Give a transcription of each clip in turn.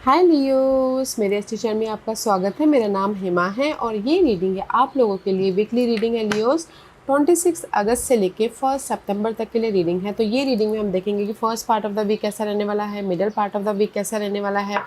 हाय Leos, मेरे इस channel में आपका स्वागत है। मेरा नाम हेमा है और ये रीडिंग है आप लोगों के लिए। वीकली रीडिंग है लियोस। 26 अगस्त से लेके 1 सितंबर तक के लिए रीडिंग है। तो ये रीडिंग में हम देखेंगे कि first part of the week कैसा रहने वाला है, middle part of the week कैसा रहने वाला है,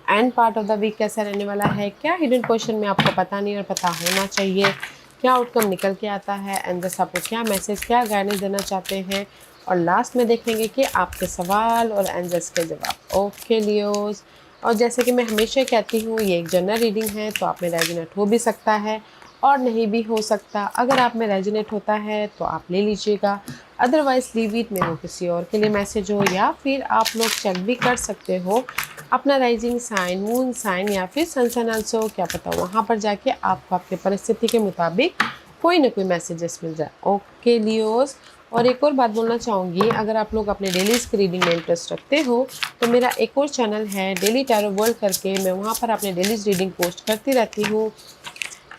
end part of the week कैसा रहने वाला है, क्या हिडन क्वेश्चन में आपको पता नहीं और पता होना चाहिए, क्या आउटकम निकल के आता है, एंड आपको क्या मैसेज, क्या गाइडेंस देना चाहते हैं, और लास्ट में देखेंगे कि आपके सवाल और एंजल्स के जवाब। ओके लियोस, और जैसे कि मैं हमेशा कहती हूँ, ये एक जनरल रीडिंग है, तो आप में रेजोनेट हो भी सकता है और नहीं भी हो सकता। अगर आप में रेजोनेट होता है तो आप ले लीजिएगा, अदरवाइज लीव इट में वो किसी और के लिए मैसेज हो, या फिर आप लोग चेक भी कर सकते हो अपना राइजिंग साइन, मून साइन या फिर सन साइन आल्सो, क्या पता वहाँ पर जाके आपको आपके परिस्थिति के मुताबिक कोई ना कोई मैसेजेस मिल जाए। ओके लियोस, और एक और बात बोलना चाहूँगी, अगर आप लोग अपने डेलीज की रीडिंग में इंटरेस्ट रखते हो तो मेरा एक और चैनल है डेली टैरो वर्ल्ड करके, मैं वहाँ पर अपने डेलीज रीडिंग पोस्ट करती रहती हूँ।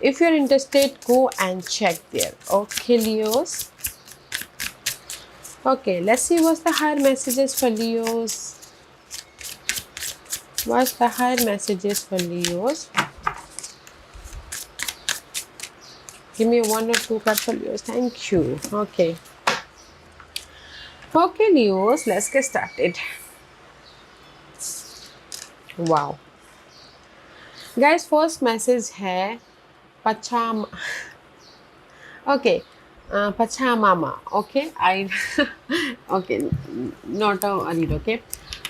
If you are interested go and check there. Okay Leos, okay, let's see what's the higher messages for Leos. What's the higher messages for Leos? Give me one or two cards for Leos. Thank you. Okay. Okay, Leos, let's get started. Wow. Guys, first message है पछाम. Okay. Pachamama. Okay. Okay. Not a read. Okay.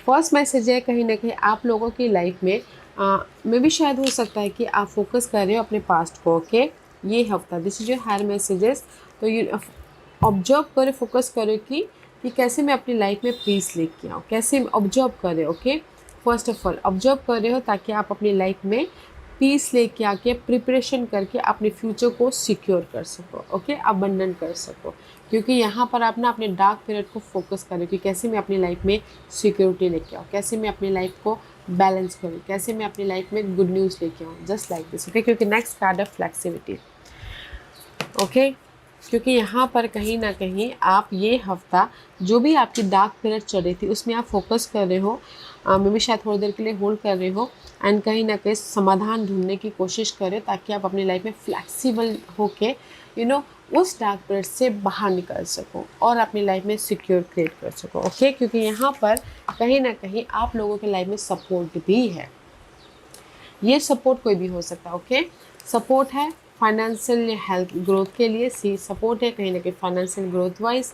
First message है, कहीं ना कहीं आप लोगों की life में भी शायद हो सकता है कि आप फोकस कर रहे हो अपने पास्ट को। ओके, ये हफ्ता this is your higher messages. तो यू ऑब्जर्व करो, फोकस करो कि कैसे मैं अपनी लाइफ में पीस लेके आऊँ, कैसे ऑब्जर्व करें। Okay, first of all observe कर रहे हो ताकि आप अपनी लाइफ में पीस लेके आके प्रिपरेशन करके अपने फ्यूचर को सिक्योर कर सको। ओके, अबंडन कर सको, क्योंकि यहाँ पर आप ना अपने डार्क पीरियड को फोकस करें कि कैसे मैं अपनी लाइफ में सिक्योरिटी लेके आऊँ, कैसे मैं अपनी लाइफ को बैलेंस करूँ, कैसे मैं अपनी लाइफ में गुड न्यूज़ लेके आऊँ, जस्ट लाइक दिस। ओके, क्योंकि नेक्स्ट कार्ड है फ्लेक्सिबिलिटी। ओके, क्योंकि यहाँ पर कहीं ना कहीं आप ये हफ्ता जो भी आपकी डार्क पीरियड चल रही थी उसमें आप फोकस कर रहे हो, मे भी शायद थोड़ी देर के लिए होल्ड कर रहे हो, एंड कहीं ना कहीं समाधान ढूंढने की कोशिश करें ताकि आप अपनी लाइफ में फ्लैक्सीबल होके उस डार्क पीरियड से बाहर निकल सको और अपनी लाइफ में सिक्योर क्रिएट कर सको। ओके, क्योंकि यहाँ पर कहीं ना कहीं आप लोगों के लाइफ में सपोर्ट भी है। ये सपोर्ट कोई भी हो सकता है। ओके, सपोर्ट है फाइनेंशियल हेल्थ ग्रोथ के लिए, सी सपोर्ट है कहीं ना कहीं financial growth wise,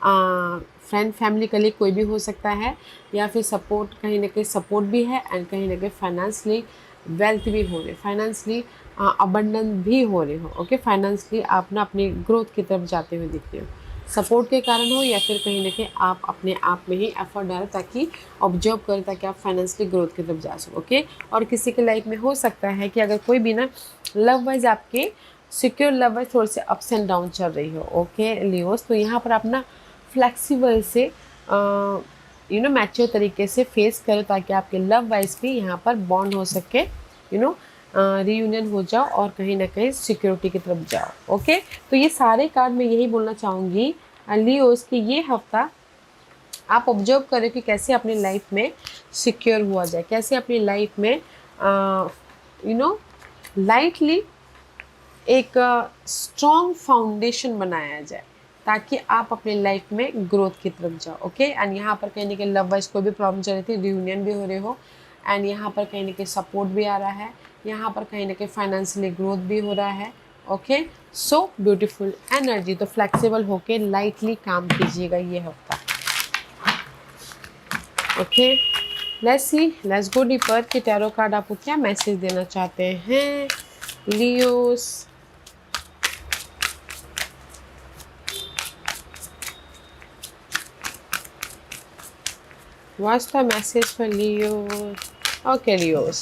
friend family के लिए कोई भी हो सकता है, या फिर सपोर्ट कहीं ना कहीं सपोर्ट भी है, एंड कहीं ना कहीं फाइनेंशियली वेल्थ भी हो रहे, फाइनेंशियली अबंडेंस भी हो रहे हो। ओके, फाइनेंशियली आप ना अपनी ग्रोथ की तरफ जाते हुए दिखते हो, सपोर्ट के कारण हो या फिर कहीं ना कहीं आप अपने आप में ही एफर्ट डालें ताकि ऑब्जर्व करें ताकि आप फाइनेंशियली ग्रोथ की तरफ जा सको। ओके, और किसी के लाइफ में हो सकता है कि अगर कोई भी ना लव वाइज आपके सिक्योर लव वाइज थोड़े से अप्स एंड डाउन चल रही हो। ओके लियोस, तो यहाँ पर आप ना फ्लैक्सीबल से मैच्योर तरीके से फेस करो ताकि आपके लव वाइज भी यहाँ पर बॉन्ड हो सके, रीयूनियन हो जाओ और कहीं ना कहीं सिक्योरिटी की तरफ जाओ। ओके, तो ये सारे कार्ड मैं यही बोलना चाहूँगी लियोस कि ये हफ्ता आप ऑब्जर्व करें कि कैसे अपनी लाइफ में सिक्योर हुआ जाए, कैसे अपनी लाइफ में लाइटली एक स्ट्रॉन्ग फाउंडेशन बनाया जाए ताकि आप अपनी लाइफ में ग्रोथ की तरफ जाओ। ओके, एंड यहाँ पर कहीं ना कहीं लव वाइज कोई भी प्रॉब्लम चल रही थी, रियूनियन भी हो रहे हो, एंड यहाँ पर कहीं ना कहीं सपोर्ट भी आ रहा है, यहाँ पर कहीं ना कहीं फाइनेंशियली ग्रोथ भी हो रहा है। Okay, so beautiful energy. तो फ्लेक्सिबल होके लाइटली काम कीजिएगा ये हफ्ता। Okay, let's see, let's go deeper कि टैरो कार्ड आपको क्या मैसेज देना चाहते हैं Leos. What's the message for Leo? Okay, Leos.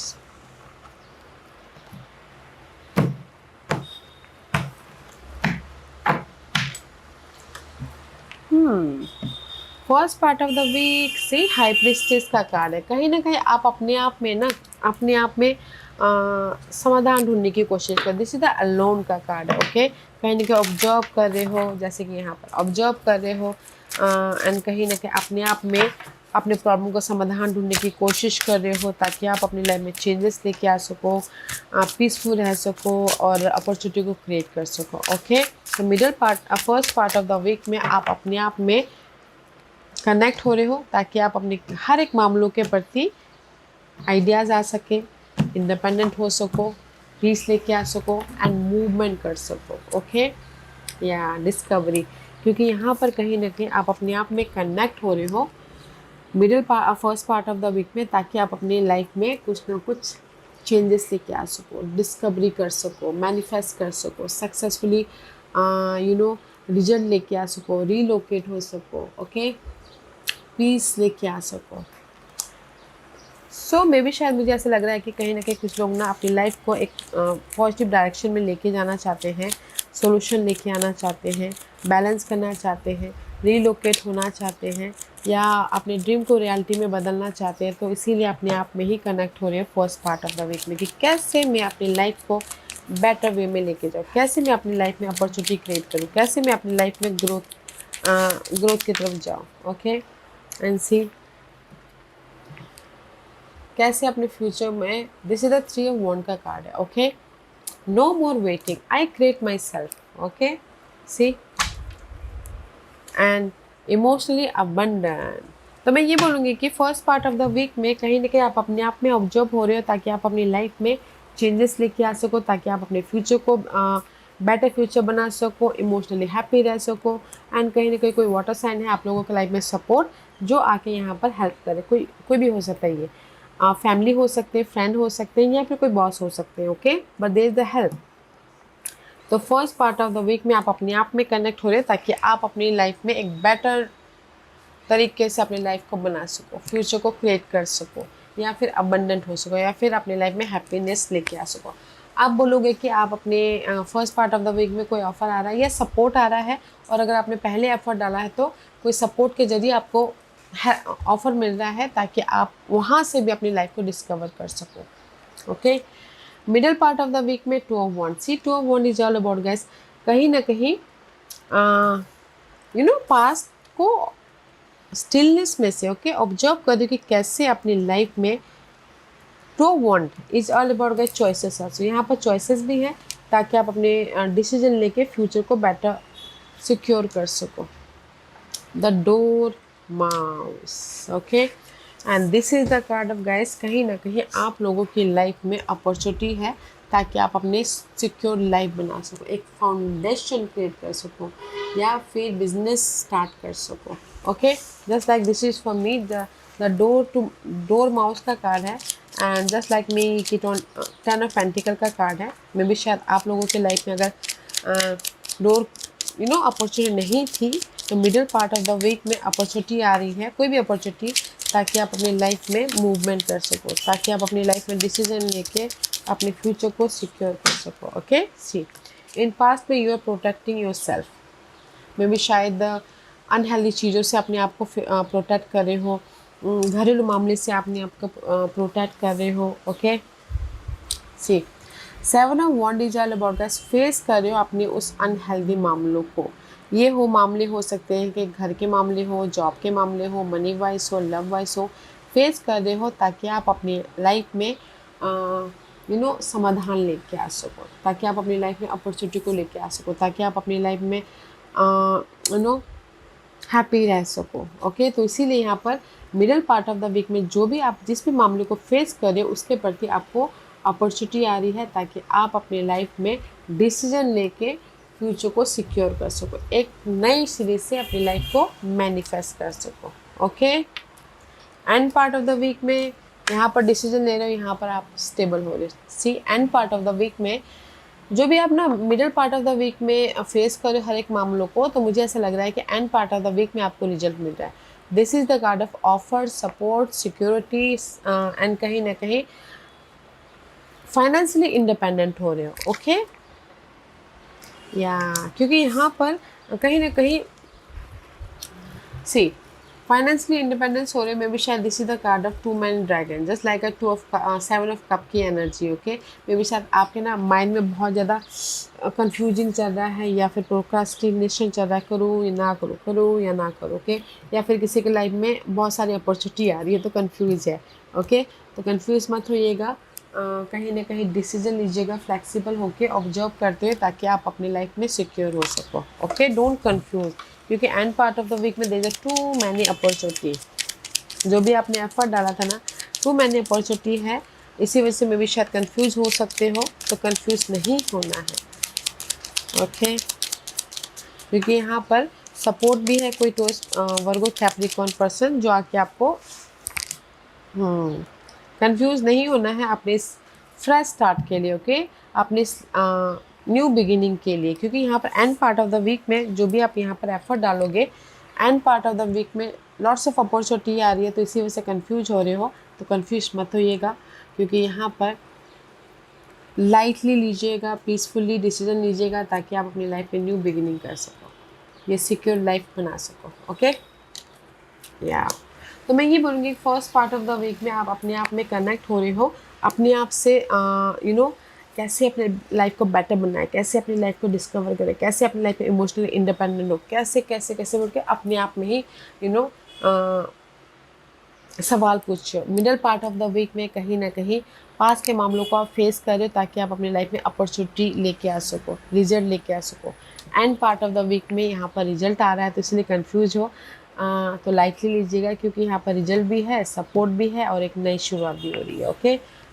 First part of the week से हाई प्रिस्टेस का कार्ड है। कहीं ना कहीं आप अपने आप में समाधान ढूंढने की कोशिश कर, दिस इज द अलोन का कार्ड है। ओके, कहीं ना कहीं ऑब्जर्व कर रहे हो, जैसे कि यहाँ पर ऑब्जर्व कर रहे हो, एंड कहीं ना कहीं अपने आप में अपने प्रॉब्लम का समाधान ढूंढने की कोशिश कर रहे हो ताकि आप अपनी लाइफ में चेंजेस लेके आ सको, पीसफुल रह सको और अपॉर्चुनिटी को क्रिएट कर सको। ओके, तो middle part first part of the week में आप अपने आप में कनेक्ट हो रहे हो ताकि आप अपने हर एक मामलों के प्रति आइडियाज़ आ सके, इंडिपेंडेंट हो सको, पीस लेके आ सको एंड मूवमेंट कर सको। ओके, या डिस्कवरी, क्योंकि यहाँ पर कहीं ना कहीं आप अपने आप में कनेक्ट हो रहे हो first part of the week में, ताकि आप अपनी लाइफ में कुछ ना कुछ चेंजेस लेके आ सको, डिस्कवरी कर सको, मैनिफेस्ट कर सको, सक्सेसफुली रिजल्ट लेके आ सको, रीलोकेट हो सको। ओके, पीस लेके आ सको। मे भी शायद मुझे ऐसा लग रहा है कि कहीं ना कहीं कुछ लोग ना अपनी लाइफ को एक पॉजिटिव डायरेक्शन में लेके जाना चाहते हैं, सॉल्यूशन लेके आना चाहते हैं, बैलेंस करना चाहते हैं, रीलोकेट होना चाहते हैं, या अपने ड्रीम को रियलिटी में बदलना चाहते हैं। तो इसीलिए अपने आप में ही कनेक्ट हो रहे हैं first part of the week में कि कैसे मैं अपनी लाइफ को बेटर वे में लेके जाऊँ, कैसे मैं अपनी लाइफ में अपॉर्चुनिटी क्रिएट करूँ, कैसे मैं अपनी लाइफ में ग्रोथ की तरफ जाऊँ। ओके, एंड सी कैसे अपने फ्यूचर में, this is the 3 of wand का कार्ड है। Okay, no more waiting, I create myself. Okay, see and emotionally abundant. तो मैं ये बोलूँगी कि first part of the week में कहीं ना कहीं आप अपने आप में ऑब्जर्व हो रहे हो ताकि आप अपनी लाइफ में चेंजेस लेके आ सको, ताकि आप अपने फ्यूचर को बेटर फ्यूचर बना सको, इमोशनली हैप्पी रह सको। एंड कहीं ना कहीं कोई वाटर साइन है आप लोगों के लाइफ में सपोर्ट जो आके यहाँ पर हेल्प करे, कोई भी हो सकता है, ये फैमिली हो सकते हैं, फ्रेंड हो सकते हैं, या फिर कोई बॉस हो सकते हैं। Okay, but there is the help. तो first part of the week में आप अपने आप में कनेक्ट हो रहे हैं ताकि आप अपनी लाइफ में एक बेटर तरीके से अपनी लाइफ को बना सको, फ्यूचर को क्रिएट कर सको, या फिर अबंडेंट हो सको, या फिर अपनी लाइफ में हैप्पीनेस लेके आ सको। आप बोलोगे कि आप अपने first part of the week में कोई ऑफर आ रहा है या सपोर्ट आ रहा है, और अगर आपने पहले एफर्ट डाला है तो कोई सपोर्ट के जरिए आपको ऑफर मिल रहा है ताकि आप वहाँ से भी अपनी लाइफ को डिस्कवर कर सको। Okay, middle part of the week में 2 of wand. See 2 of wand is all about guys, कहीं ना कहीं पास्ट को स्टिलनेस में से ऑब्जर्व कर दो कि कैसे अपनी लाइफ में 2 of wand is all about guys choices also. यहाँ पर चॉइसेस भी हैं ताकि आप अपने डिसीजन लेके फ्यूचर को बेटर सिक्योर कर सको। The door mouse. Okay, and this is the card of guys, कहीं ना कहीं आप लोगों की लाइफ में अपॉर्चुनिटी है ताकि आप अपने सिक्योर लाइफ बना सको, एक फाउंडेशन क्रिएट कर सको, या फिर बिजनेस स्टार्ट कर सको। Okay, just like this is for me the door mouse का कार्ड है, एंड जस्ट लाइक मी कि 10 ऑफ पेंटिकल का कार्ड है। मे भी शायद आप लोगों के लाइफ में अगर डोर अपॉर्चुनिटी नहीं थी तो middle part of the week में अपॉर्चुनिटी आ रही है, कोई भी अपॉर्चुनिटी, ताकि आप अपनी लाइफ में मूवमेंट कर सको, ताकि आप अपनी लाइफ में डिसीजन लेके अपने फ्यूचर को सिक्योर कर सको। ओके, सी इन पास्ट में you are protecting yourself, maybe शायद अनहेल्दी चीज़ों से अपने आप को प्रोटेक्ट कर रहे हो, घरेलू मामले से अपने आप को प्रोटेक्ट कर रहे हो। Okay, see 7 of wand is all about guys, face कर रहे हो अपने उस अनहेल्दी मामलों को। ये मामले हो सकते हैं कि घर के मामले हो, जॉब के मामले हो, मनी वाइज हो, लव वाइज हो, फेस कर रहे हो ताकि आप अपनी लाइफ में समाधान लेके आ सको, ताकि आप अपनी लाइफ में अपॉर्चुनिटी को लेके आ सको, ताकि आप अपनी लाइफ में हैप्पी रह सको। ओके, तो इसीलिए यहाँ पर middle part of the week में जो भी आप जिस भी मामले को फेस कर रहे हो उसके प्रति आपको अपॉर्चुनिटी आ रही है ताकि आप अपनी लाइफ में डिसीजन लेके फ्यूचर को सिक्योर कर सको, एक नई सीरीज से अपनी लाइफ को मैनिफेस्ट कर सको। Okay, end part of the week में यहाँ पर डिसीजन ले रहे हो, यहाँ पर आप स्टेबल हो रहे हो। See end part of the week में जो भी आप ना middle part of the week में फेस करो हर एक मामलों को, तो मुझे ऐसा लग रहा है कि end part of the week में आपको रिजल्ट मिल रहा है। This is the card of offer, support, security, and कहीं ना कहीं फाइनेंशियली इंडिपेंडेंट हो रहे हो। ओके, या क्योंकि यहाँ पर कहीं ना कहीं सी फाइनेंशियली इंडिपेंडेंस हो रहे मे बी शायद this is the card of two man dragon, just like a two of seven of cup की एनर्जी। ओके, मे बी शायद आपके ना माइंड में बहुत ज़्यादा कंफ्यूजिंग चल रहा है, या फिर प्रोक्रास्टिनेशन चल रहा है, करूँ या ना करूँ, करूँ या ना करूँ। ओके, या फिर किसी के लाइफ में बहुत सारी अपॉर्चुनिटी आ रही है तो कन्फ्यूज़ है। ओके, तो कन्फ्यूज़ मत होइएगा, कहीं ना कहीं डिसीजन लीजिएगा फ्लेक्सिबल होके, ऑब्जर्व करते हुए, ताकि आप अपनी लाइफ में सिक्योर हो सको। ओके, डोंट कंफ्यूज, क्योंकि end part of the week में there are too many opportunity. जो भी आपने एफर्ट डाला था ना, टू मैनी अपॉर्चुनिटी है, इसी वजह से मैं भी शायद कंफ्यूज हो सकते हो, तो कंफ्यूज नहीं होना है। ओके, क्योंकि यहाँ पर सपोर्ट भी है कोई तो वर्गो कैप्रिकॉर्न पर्सन जो आके आपको कंफ्यूज नहीं होना है अपने इस फ्रेश स्टार्ट के लिए। ओके, अपने इस न्यू बिगिनिंग के लिए, क्योंकि यहाँ पर end part of the week में जो भी आप यहाँ पर एफर्ट डालोगे, end part of the week में लॉट्स ऑफ अपॉर्चुनिटी आ रही है, तो इसी वजह से कंफ्यूज हो रहे हो, तो कंफ्यूज मत होइएगा, क्योंकि यहाँ पर लाइटली लीजिएगा, पीसफुली डिसीजन लीजिएगा, ताकि आप अपनी लाइफ में न्यू बिगिनिंग कर सको, ये सिक्योर लाइफ बना सको। ओके, या तो मैं ये बोलूँगी first part of the week में आप अपने आप में कनेक्ट हो रहे हो, अपने आप से कैसे अपने लाइफ को बेटर बनाए, कैसे अपनी लाइफ को डिस्कवर करें, कैसे अपनी लाइफ में इमोशनली इंडिपेंडेंट हो, कैसे कैसे कैसे बोल के अपने आप में ही सवाल पूछिए। Middle part of the week में कहीं ना कहीं पास के मामलों को आप फेस करें, ताकि आप अपनी लाइफ में अपॉर्चुनिटी लेके आ सको, रिजल्ट लेके आ सको। End part of the week में यहाँ पर रिजल्ट आ रहा है, तो इसलिए कंफ्यूज हो तो लाइटली लीजिएगा, क्योंकि यहाँ पर रिजल्ट भी है, सपोर्ट भी है, और एक नई शुरुआत भी हो रही है। ओके,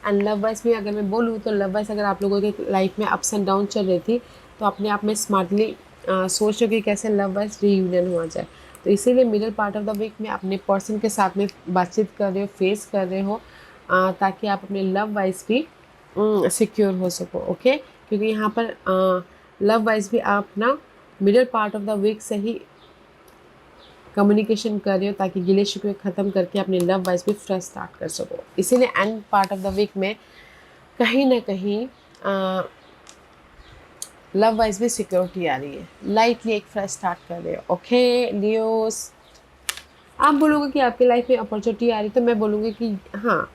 एंड लव वाइज में अगर मैं बोलूँ तो लव वाइज अगर आप लोगों के लाइफ में अप्स एंड डाउन चल रही थी, तो अपने आप में स्मार्टली सोच रहे कि कैसे लव वाइज रीयूनियन हुआ जाए। तो इसीलिए middle part of the week में अपने पर्सन के साथ में बातचीत कर रहे हो, फेस कर रहे हो, ताकि आप अपने लव वाइज भी सिक्योर हो सको। ओके, क्योंकि यहाँ पर लव वाइज भी आप ना middle part of the week से ही कम्युनिकेशन कर रहे हो, ताकि गिले शिकवे ख़त्म करके अपने लव वाइज भी फ्रेश स्टार्ट कर सको। इसीलिए end part of the week में कहीं ना कहीं लव वाइज भी सिक्योरिटी आ रही है, लाइटली एक फ्रेश स्टार्ट कर रहे हो। ओके लियोस, आप बोलोगे कि आपकी लाइफ में अपॉर्चुनिटी आ रही, तो मैं बोलूँगी कि हाँ,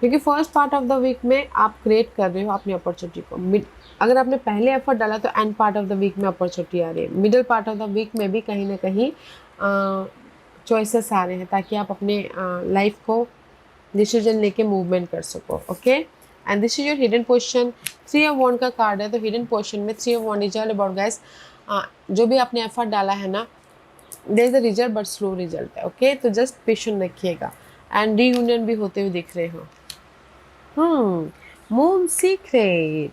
क्योंकि first part of the week में आप क्रिएट कर रहे हो अपनी अपॉर्चुनिटी को। अगर आपने पहले एफर्ट डाला तो end part of the week में अपॉर्चुनिटी आ रही है, middle part of the week में भी कहीं ना कहीं चॉइसेस आ रहे हैं, ताकि आप अपने लाइफ को डिसीजन लेके मूवमेंट कर सको। Okay, and this is your hidden position. 3 of wand का कार्ड है, तो हिडन पोजीशन में 3 of wand is all about guys, जो भी आपने एफर्ट डाला है ना, there is a result but slow result है। ओके, तो जस्ट पेशेंट रखिएगा, एंड रीयूनियन भी होते हुए दिख रहे हो। मून सीक्रेट,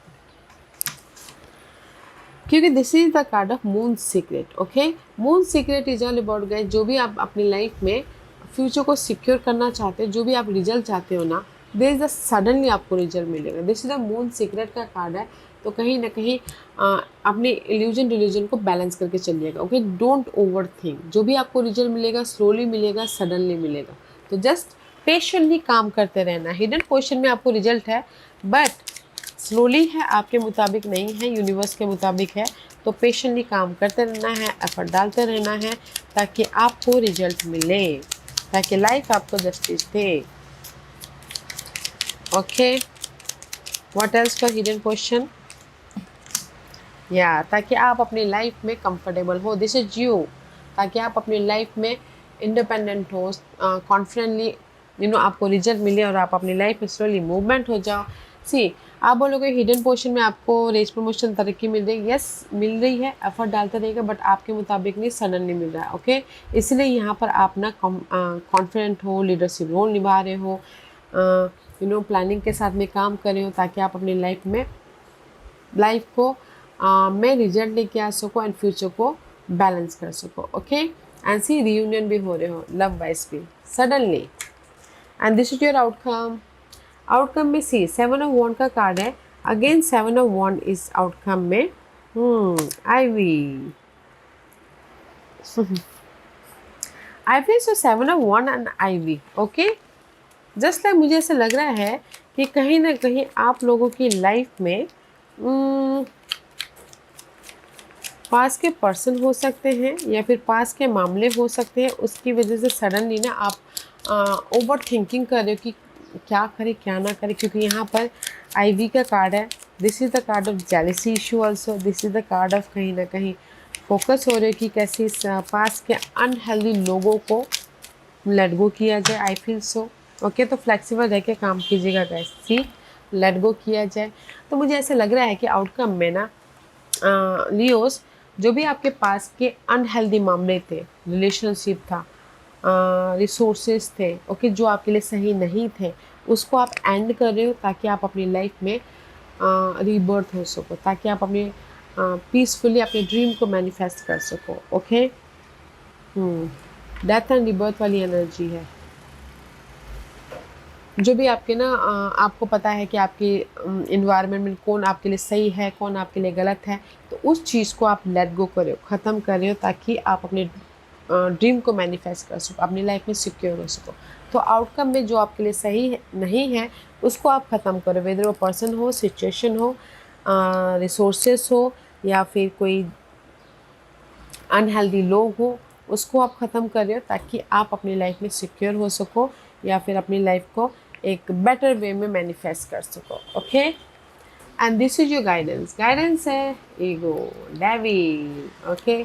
क्योंकि this is the card of moon secret. Okay, moon secret is all about guys, जो भी आप अपनी लाइफ में फ्यूचर को सिक्योर करना चाहते हो, जो भी आप रिजल्ट चाहते हो ना, दिस इज द सडनली आपको रिजल्ट मिलेगा। This is the moon secret का कार्ड है, तो कहीं ना कहीं अपने इल्यूजन रिलीजन को बैलेंस करके चलिएगा। ओके, डोंट ओवर थिंक, जो भी आपको रिजल्ट मिलेगा स्लोली मिलेगा, सडनली मिलेगा, तो जस्ट पेशेंटली काम करते रहना। हिडन पोजीशन में आपको रिजल्ट है, बट स्लोली है, आपके मुताबिक नहीं है, यूनिवर्स के मुताबिक है, तो पेशेंटली काम करते रहना है, एफर्ट डालते रहना है, ताकि आपको रिजल्ट मिले, ताकि लाइफ आपको justice they. Okay, what else for hidden position, या ताकि आप अपनी लाइफ में कंफर्टेबल हो, दिस इज यू, ताकि आप अपनी लाइफ में इंडिपेंडेंट हो, कॉन्फिडेंटली आपको रिजल्ट मिले, और आप अपनी लाइफ में स्लोली मूवमेंट हो जाओ। सी, आप बोलोगे हिडन पोजीशन में आपको रेस प्रमोशन तरक्की मिल रही है, यस मिल रही है, एफर्ट डालते रहेगा, बट आपके मुताबिक नहीं, सडनली मिल रहा है। ओके, इसलिए यहाँ पर आप ना कॉन्फिडेंट हो, लीडरशिप रोल निभा रहे हो, प्लानिंग के साथ में काम कर रहे हो, ताकि आप अपनी लाइफ को में रिजल्ट लेके आ सको, एंड फ्यूचर को बैलेंस कर सको। ओके, एंड सी रीयूनियन भी हो रहे हो लव वाइज भी suddenly, and this is your outcome. Outcome में सी 7 ऑफ वॉन्ड का कार्ड है, अगेन 7 ऑफ वॉन्ड इस आउटकम में ivy ivy, so 7 of wand and ivy. Okay, just like मुझे ऐसा लग रहा है कि कहीं ना कहीं आप लोगों की लाइफ में पास के पर्सन हो सकते हैं या फिर पास के मामले हो सकते हैं, उसकी वजह से सडनली ना आप ओवर थिंकिंग कर रहे हो कि क्या करें क्या ना करें, क्योंकि यहाँ पर आईवी का कार्ड है। This is the card of jealousy issue also, this is the card of कहीं ना कहीं फोकस हो रहे हो कि कैसे इस पास के अनहेल्दी लोगों को लेट गो किया जाए। I feel so okay. तो फ्लेक्सिबल रह के काम कीजिएगा गाइस, सी लेट गो किया जाए। तो मुझे ऐसे लग रहा है कि आउटकम में ना लियोस, जो भी आपके पास के अनहेल्दी मामले थे, रिलेशनशिप था, रिसोर्सेज थे, ओके, जो आपके लिए सही नहीं थे, उसको आप एंड कर रहे हो ताकि आप अपनी लाइफ में रीबर्थ हो सको, ताकि आप अपने पीसफुली अपने ड्रीम को मैनिफेस्ट कर सको। ओके, डेथ एंड रीबर्थ वाली एनर्जी है। जो भी आपके ना आपको पता है कि आपके इन्वायरमेंट में कौन आपके लिए सही है, कौन आपके लिए गलत है, तो उस चीज़ को आप लेट गो कर रहे हो, ख़त्म कर रहे हो, ताकि आप अपने ड्रीम को मैनिफेस्ट कर सको, अपनी लाइफ में सिक्योर हो सको। तो आउटकम में जो आपके लिए सही नहीं है उसको आप ख़त्म करो, वेदर वो पर्सन हो, सिचुएशन हो, रिसोर्सेस हो, या फिर कोई अनहेल्दी लोग हो, उसको आप ख़त्म कर रहे हो ताकि आप अपनी लाइफ में सिक्योर हो सको, या फिर अपनी लाइफ को एक बेटर वे में मैनिफेस्ट कर सको। Okay, and this is your guidance. Guidance है ईगो, डेविल। ओके,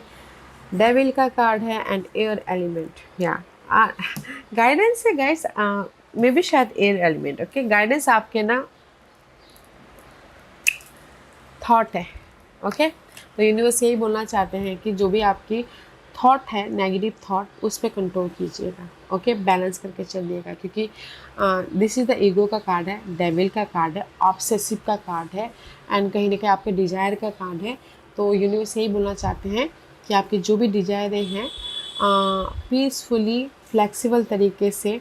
डेविल का कार्ड है एंड एयर एलिमेंट। या गाइडेंस है गाइस, मे बी शायद एयर एलिमेंट। ओके, गाइडेंस आपके ना थॉट है। ओके, तो यूनिवर्स यही बोलना चाहते हैं कि जो भी आपकी थॉट है, नेगेटिव थॉट, उस पर कंट्रोल कीजिएगा। ओके, बैलेंस करके चलिएगा, क्योंकि दिस इज़ द ईगो का कार्ड है, डेविल का कार्ड है, ऑब्सेसिव का कार्ड है, एंड कहीं ना कहीं आपके डिज़ायर का कार्ड है। तो यूनिवर्स यही बोलना चाहते हैं कि आपकी जो भी डिज़ायरें हैं पीसफुली फ्लेक्सिबल तरीके से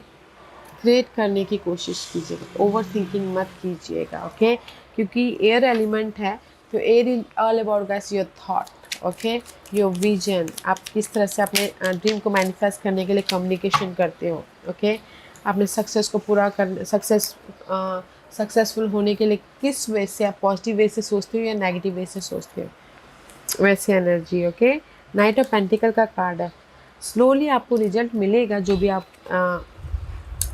क्रिएट करने की कोशिश कीजिएगा, ओवर थिंकिंग मत कीजिएगा। ओके, क्योंकि एयर एलिमेंट है, तो air is all about guys your thought. Okay, your vision, आप किस तरह से अपने ड्रीम को मैनिफेस्ट करने के लिए कम्युनिकेशन करते हो। ओके, अपने सक्सेस को पूरा कर सक्सेसफुल होने के लिए किस वे से आप पॉजिटिव वे से सोचते हो या नेगेटिव वे से सोचते हो, वैसे energy. Okay, night of pentacle का कार्ड है। स्लोली आपको रिजल्ट मिलेगा जो भी आप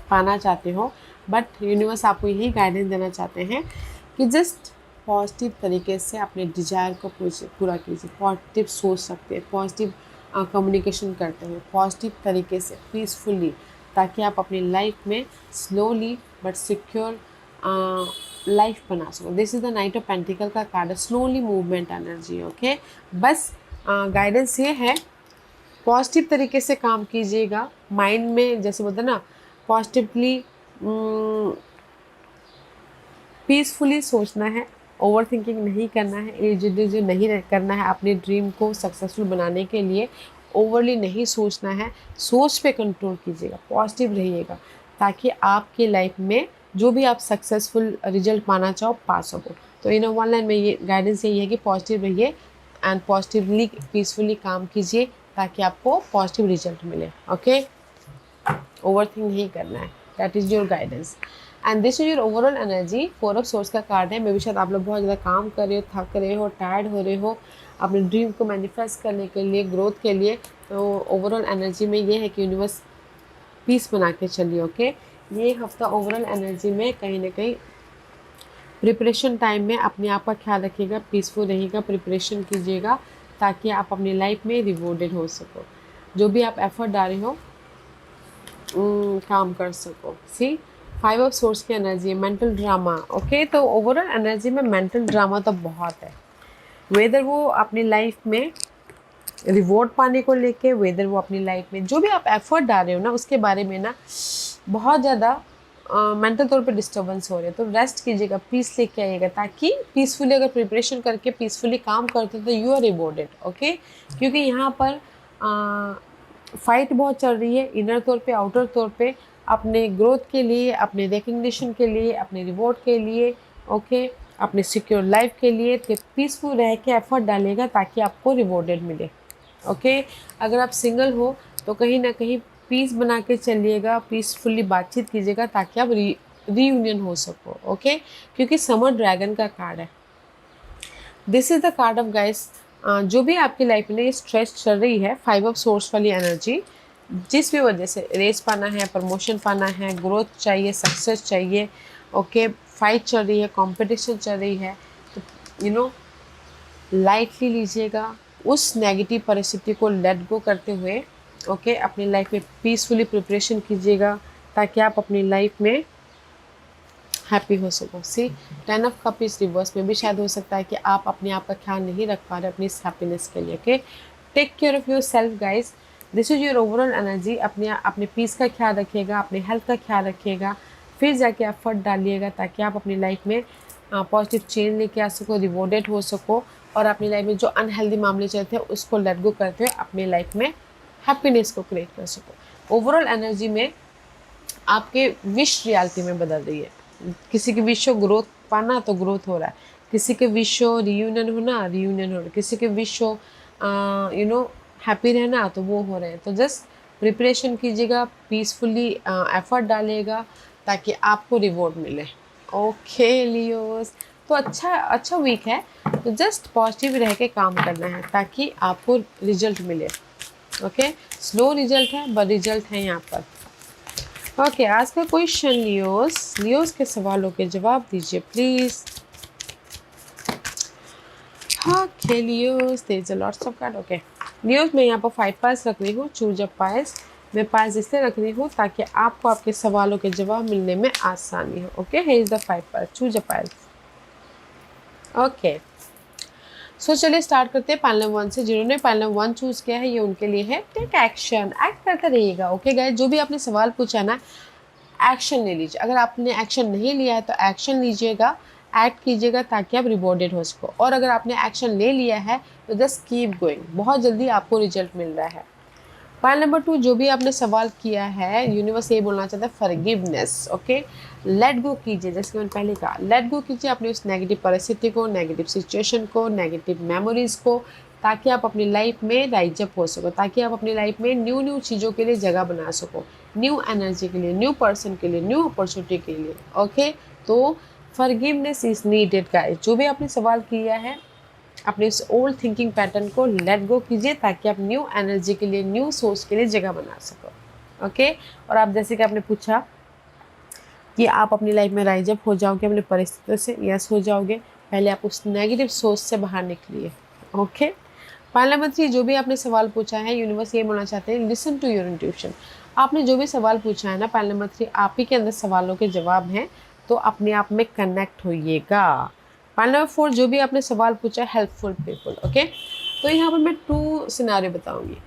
पाना चाहते हो, बट यूनिवर्स आपको यही गाइडेंस देना चाहते हैं कि जस्ट पॉजिटिव तरीके से अपने डिज़ायर को पूरा कीजिए। पॉजिटिव सोच सकते हैं, पॉजिटिव कम्युनिकेशन करते हुए, पॉजिटिव तरीके से पीसफुली, ताकि आप अपनी लाइफ में स्लोली बट सिक्योर लाइफ बना सको। This is the night of pentacle का कार्ड है, स्लोली मूवमेंट एनर्जी। ओके, बस गाइडेंस ये है, पॉजिटिव तरीके से काम कीजिएगा। माइंड में जैसे बोलते हैं ना, पॉजिटिवली पीसफुली सोचना है, ओवर थिंकिंग नहीं करना है, इरिटेट नहीं करना है। अपने ड्रीम को सक्सेसफुल बनाने के लिए ओवरली नहीं सोचना है, सोच पे कंट्रोल कीजिएगा, पॉजिटिव रहिएगा, ताकि आपकी लाइफ में जो भी आप सक्सेसफुल रिजल्ट पाना चाहो पा सको। तो इन वन लाइन में ये गाइडेंस यही है कि पॉजिटिव रहिए एंड पॉजिटिवली पीसफुली काम कीजिए, ताकि आपको पॉजिटिव रिजल्ट मिले। ओके, ओवर थिंक नहीं करना है, that is your guidance and this is your overall energy. 4 of source का कार्ड है। मे भी शायद आप लोग बहुत ज़्यादा काम कर रहे हो, थक रहे हो, टायर्ड हो रहे हो अपने ड्रीम को मैनिफेस्ट करने के लिए, ग्रोथ के लिए। तो ओवरऑल एनर्जी में ये है कि यूनिवर्स पीस बना के चलिए। ओके, ये हफ्ता ओवरऑल एनर्जी में कहीं ना कहीं प्रिपरेशन टाइम में अपने आप का ख्याल रखिएगा, पीसफुल रहिएगा, प्रिपरेशन कीजिएगा, ताकि आप अपनी लाइफ में रिवॉर्डेड हो सको, जो भी आप एफर्ट डाल रहे हो काम कर सको। सी 5 ऑफ सोर्स की एनर्जी है, मेंटल ड्रामा। ओके, तो ओवरऑल एनर्जी में मेंटल ड्रामा तो बहुत है, वेदर वो अपनी लाइफ में रिवॉर्ड पाने को लेके, वेदर वो अपनी लाइफ में जो भी आप एफर्ट डाल रहे हो ना, उसके बारे में ना बहुत ज़्यादा मेंटल तौर पे डिस्टर्बेंस हो रहे हैं। तो रेस्ट कीजिएगा, पीस लेके आइएगा, ताकि पीसफुली अगर प्रिपरेशन करके पीसफुली काम करते हो तो यू आर रिवॉर्डेड। ओके, क्योंकि यहाँ पर फाइट बहुत चल रही है, इनर तौर पे, आउटर तौर पे, अपने ग्रोथ के लिए, अपने रिकग्निशन के लिए, अपने रिवॉर्ड के लिए। ओके, अपने सिक्योर लाइफ के लिए। तो पीसफुल रह के एफर्ट डालेगा ताकि आपको रिवॉर्डेड मिले। ओके, अगर आप सिंगल हो तो कहीं ना कहीं पीस बना के चलिएगा, पीसफुली बातचीत कीजिएगा, ताकि आप रीयूनियन हो सको। ओके, क्योंकि समर ड्रैगन का कार्ड है। This is the card of guys जो भी आपकी लाइफ में स्ट्रेस चल रही है, 5 ऑफ सोर्स वाली एनर्जी, जिस भी वजह से रेस पाना है, प्रमोशन पाना है, ग्रोथ चाहिए, सक्सेस चाहिए, ओके, फाइट चल रही है, कंपटीशन चल रही है, तो यू नो लाइटली लीजिएगा। उस नेगेटिव परिस्थिति को लेट गो करते हुए ओके अपनी लाइफ में पीसफुली प्रिपरेशन कीजिएगा, ताकि आप अपनी लाइफ में हैप्पी हो सको। सी 10 ऑफ कप इस रिवर्स में भी शायद हो सकता है कि आप अपने आप का ख्याल नहीं रख पा रहे अपनी इस हैप्पीनेस के लिए। Okay, take care of yourself guys, this is your overall energy. अपने पीस का ख्याल रखिएगा, अपने हेल्थ का ख्याल रखिएगा, फिर जाके एफर्ट डालिएगा ताकि आप अपनी लाइफ में पॉजिटिव चेंज लेके आ सको, रिवॉर्डेड हो सको, और अपनी लाइफ में जो अनहेल्दी मामले चलते हैं उसको लेट गो करते हुए अपनी लाइफ में हैप्पीनेस को क्रिएट कर सको। ओवरऑल एनर्जी में आपके विश रियलिटी में बदल रही है। किसी के विश हो ग्रोथ पाना तो ग्रोथ हो रहा है, किसी के विश हो रियूनियन होना रियूनियन हो रहा है, किसी के विश हो हैप्पी रहना तो वो हो रहे हैं। तो जस्ट प्रिपरेशन कीजिएगा, पीसफुली एफर्ट डालिएगा ताकि आपको रिवॉर्ड मिले। ओके लियोस, तो अच्छा वीक है, तो जस्ट पॉजिटिव रह के काम करना है ताकि आपको रिजल्ट मिले। ओके, स्लो रिजल्ट है बट रिजल्ट है यहाँ पर। ओके, आज का क्वेश्चन लियोस के सवालों के जवाब दीजिए please. Okay Leos, there is a lots of card. Okay Leos, मैं यहाँ पर 5 पाइल्स रख रही हूँ, चूज अ पाइल्स। मैं पाइल्स इसलिए रख रही हूँ ताकि आपको आपके सवालों के जवाब मिलने में आसानी हो। Okay, here is the 5 piles, choose a piles. Okay, so चलिए स्टार्ट करते हैं पाइल नंबर 1 से। जिन्होंने पाइल नंबर 1 चूज किया है ये उनके लिए है टेक एक्शन, एक्ट करते रहिएगा। ओके गाइस, जो भी आपने सवाल पूछा ना, एक्शन ले लीजिए। अगर आपने एक्शन नहीं लिया है तो एक्शन लीजिएगा, एक्ट कीजिएगा ताकि आप रिवॉर्डेड हो सको। और अगर आपने एक्शन ले लिया है तो जस्ट कीप गोइंग, बहुत जल्दी आपको रिजल्ट मिल रहा है। पॉइंट नंबर 2, जो भी आपने सवाल किया है, यूनिवर्स ये बोलना चाहता है फॉरगिवनेस। ओके, लेट गो कीजिए, जैसे मैंने पहले कहा, लेट गो कीजिए अपनी उस नेगेटिव परिस्थिति को, नेगेटिव सिचुएशन को, नेगेटिव मेमोरीज को, ताकि आप अपनी लाइफ में राइज अप हो सको, ताकि आप अपनी लाइफ में न्यू चीज़ों के लिए जगह बना सको, न्यू एनर्जी के लिए, न्यू पर्सन के लिए, न्यू अपॉर्चुनिटी के लिए। ओके, तो फॉरगिवनेस इज नीडेड गाइस। जो भी आपने सवाल किया है, अपने इस ओल्ड थिंकिंग पैटर्न को लेट गो कीजिए ताकि आप न्यू एनर्जी के लिए, न्यू सोर्स के लिए जगह बना सको। ओके, और आप जैसे कि आपने पूछा कि आप अपनी लाइफ में राइज अप हो जाओगे अपनी परिस्थितियों से, यस हो जाओगे। पहले आप उस नेगेटिव सोच से बाहर निकलिए। ओके, पॉइंट नंबर 3, जो भी आपने सवाल पूछा है, यूनिवर्स ये बोलना चाहते हैं लिसन टू योर इंट्यूशन। आपने जो भी सवाल पूछा है ना, पॉइंट नंबर 3 आप ही के अंदर सवालों के जवाब हैं, तो अपने आप में कनेक्ट होइएगा। पॉइंट नंबर 4, जो भी आपने सवाल पूछा है, हेल्पफुल पीपल। ओके, तो यहाँ पर मैं 2 सिनारियो बताऊंगी।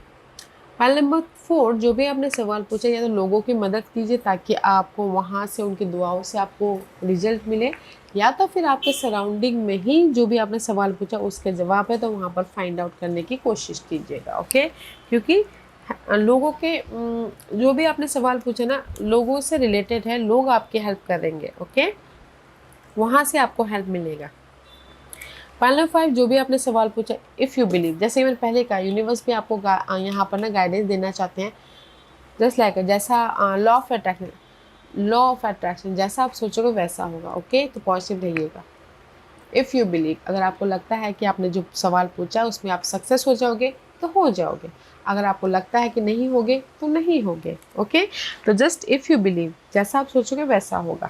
पॉइंट नंबर 4, जो भी आपने सवाल पूछा, या तो लोगों की मदद कीजिए ताकि आपको वहाँ से उनकी दुआओं से आपको रिजल्ट मिले, या तो फिर आपके सराउंडिंग में ही जो भी आपने सवाल पूछा उसके जवाब है, तो वहाँ पर फाइंड आउट करने की कोशिश कीजिएगा। ओके, क्योंकि लोगों के जो भी आपने सवाल पूछा ना, लोगों से रिलेटेड है, लोग आपकी हेल्प करेंगे। ओके, वहाँ से आपको हेल्प मिलेगा। पॉइंट नंबर 5, जो भी आपने सवाल पूछा, इफ़ यू बिलीव, जैसे मैंने पहले कहा, यूनिवर्स भी आपको यहाँ पर ना गाइडेंस देना चाहते हैं, जस्ट लाइक जैसा लॉ ऑफ अट्रैक्शन, जैसा आप सोचोगे वैसा होगा। ओके, तो पॉजिटिव रहिएगा। इफ़ यू बिलीव, अगर आपको लगता है कि आपने जो सवाल पूछा उसमें आप सक्सेस हो जाओगे तो हो जाओगे, अगर आपको लगता है कि नहीं होगे तो नहीं होगे। ओके, तो जस्ट इफ़ यू बिलीव, जैसा आप सोचोगे वैसा होगा,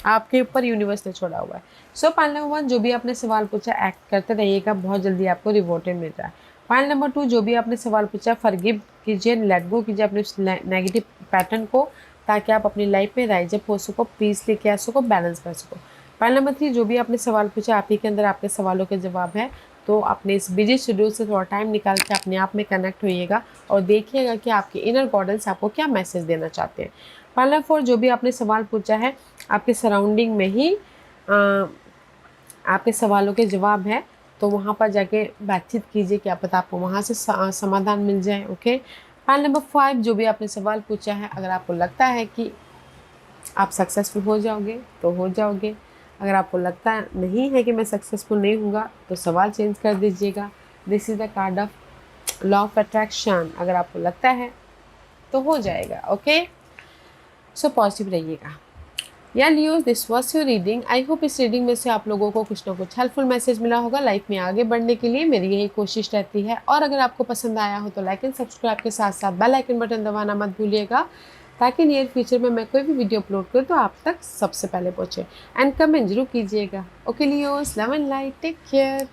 आपके ऊपर यूनिवर्स ने छोड़ा हुआ है। सो पॉइंट नंबर 1, जो भी आपने सवाल पूछा, एक्ट करते रहिएगा, बहुत जल्दी आपको रिवॉर्ड मिल रहा है। पॉइंट नंबर 2, जो भी आपने सवाल पूछा, फॉरगिव कीजिए, लेट गो कीजिए अपने उस नेगेटिव पैटर्न को, ताकि आप अपनी लाइफ में राइज अप हो सको, पीस लेके आ सको, बैलेंस कर सको। पॉइंट नंबर 3, जो भी आपने सवाल पूछा, आप ही के अंदर आपके सवालों के जवाब है, तो अपने इस बिजी शेड्यूल से थोड़ा टाइम निकाल के अपने आप में कनेक्ट होइएगा और देखिएगा कि आपके इनर गाइडेंस आपको क्या मैसेज देना चाहते हैं। पॉइंट नंबर 4, जो भी आपने सवाल पूछा है, आपके सराउंडिंग में ही आपके सवालों के जवाब है, तो वहाँ पर जाके बातचीत कीजिए, क्या पता आपको वहाँ से समाधान मिल जाए। ओके, पॉइंट नंबर 5, जो भी आपने सवाल पूछा है, अगर आपको लगता है कि आप सक्सेसफुल हो जाओगे तो हो जाओगे, अगर आपको लगता नहीं है कि मैं सक्सेसफुल नहीं होऊंगा तो सवाल चेंज कर दीजिएगा। This is the card of law of attraction, अगर आपको लगता है तो हो जाएगा। ओके, सो पॉजिटिव रहिएगा। या Leos, this was your reading. I hope इस रीडिंग में से आप लोगों को कुछ ना कुछ हेल्पफुल मैसेज मिला होगा लाइफ में आगे बढ़ने के लिए। मेरी यही कोशिश रहती है। और अगर आपको पसंद आया हो तो लाइक एंड सब्सक्राइब के साथ साथ बेल आइकन बटन दबाना मत भूलिएगा, ताकि नियर फ्यूचर में मैं कोई भी वीडियो अपलोड करूँ तो आप तक सबसे पहले पहुँचे। एंड कमेंट जरूर कीजिएगा। ओके लियोस, love and light, take care.